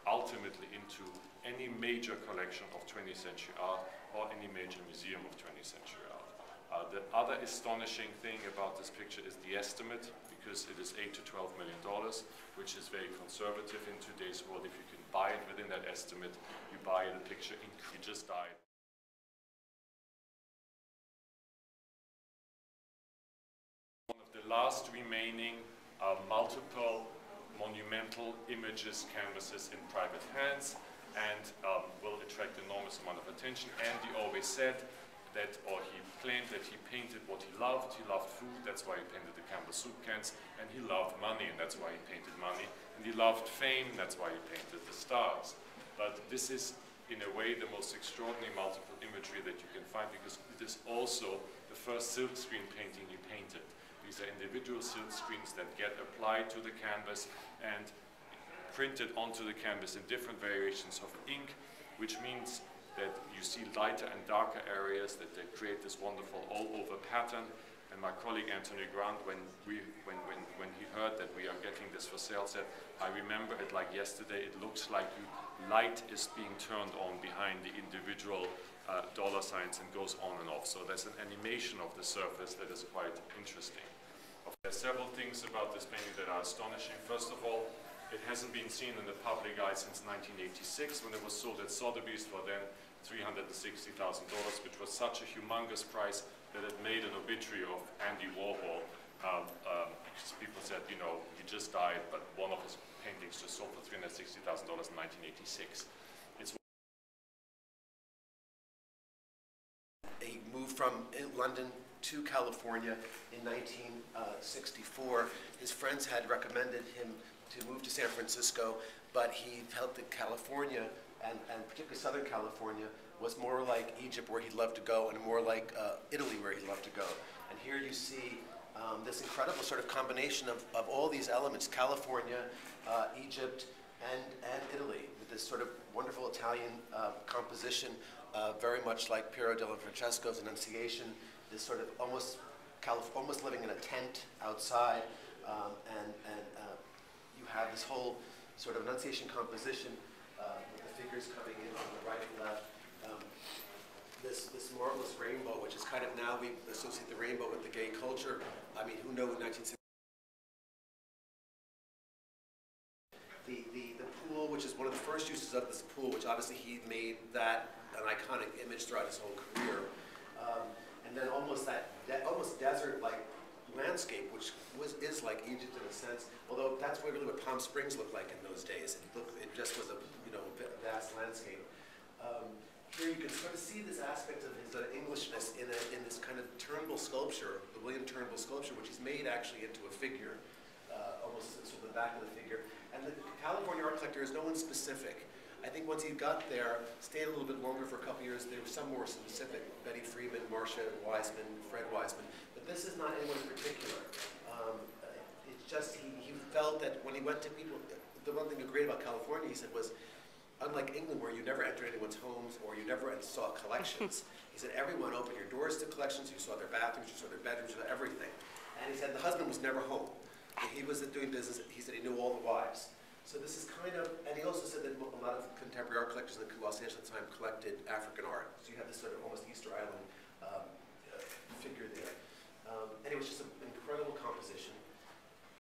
ultimately into any major collection of 20th century art or any major museum of 20th century art. The other astonishing thing about this picture is the estimate, because it is $8 to $12 million, which is very conservative in today's world. If you can buy it within that estimate, you buy the picture, he just died. One of the last remaining multiple monumental images, canvases in private hands, and will attract enormous amount of attention. Andy always said that, or he claimed that he painted what he loved. He loved food, that's why he painted the Campbell soup cans, and he loved money, and that's why he painted money, and he loved fame, that's why he painted the stars. But this is, in a way, the most extraordinary multiple imagery that you can find, because it is also the first silkscreen painting he painted. These are individual silk screens that get applied to the canvas and printed onto the canvas in different variations of ink, which means that you see lighter and darker areas, that they create this wonderful all-over pattern. And my colleague Anthony Grant, when he heard that we are getting this for sale, said, I remember it like yesterday. It looks like light is being turned on behind the individual dollar signs and goes on and off. So there's an animation of the surface that is quite interesting. There are several things about this painting that are astonishing. First of all, it hasn't been seen in the public eye since 1986, when it was sold at Sotheby's for then $360,000, which was such a humongous price that it made an obituary of Andy Warhol. Because people said, you know, he just died, but one of his paintings just sold for $360,000 in 1986. He moved from London to California in 1964. His friends had recommended him to move to San Francisco, but he felt that California, and particularly Southern California, was more like Egypt, where he'd love to go, and more like Italy, where he'd love to go. And here you see this incredible sort of combination of all these elements: California, Egypt, and Italy, with this sort of wonderful Italian composition, very much like Piero della Francesco's Annunciation, this sort of almost living in a tent outside, and you have this whole sort of Annunciation composition with the figures coming in on the right and left. This marvelous rainbow, which is kind of, now we associate the rainbow with the gay culture. I mean, who knew in 1960? The pool, which is one of the first uses of this pool, which obviously he made that an iconic image throughout his whole career. And then almost desert-like landscape, which is like Egypt in a sense, although that's really what Palm Springs looked like in those days. It just was a vast landscape. Here you can sort of see this aspect of his Englishness in this kind of Turnbull sculpture, the William Turnbull sculpture, which he's made actually into a figure, almost sort of the back of the figure. And the California art collector is no one specific. I think once he got there, stayed a little bit longer for a couple years, there were some more specific: Betty Freeman, Marcia Wiseman, Fred Wiseman. But this is not anyone in particular. It's just he felt that when he went to people, the one thing great about California, he said, was unlike England, where you never entered anyone's homes or you never saw collections. He said everyone opened your doors to collections. You saw their bathrooms, you saw their bedrooms, you saw everything. And he said the husband was never home. He was doing business. He said he knew all the wives. So this is kind of, and he also said that a lot of contemporary art collectors in Los Angeles at the time collected African art. So you have this sort of almost Easter Island figure there. And it was just an incredible composition.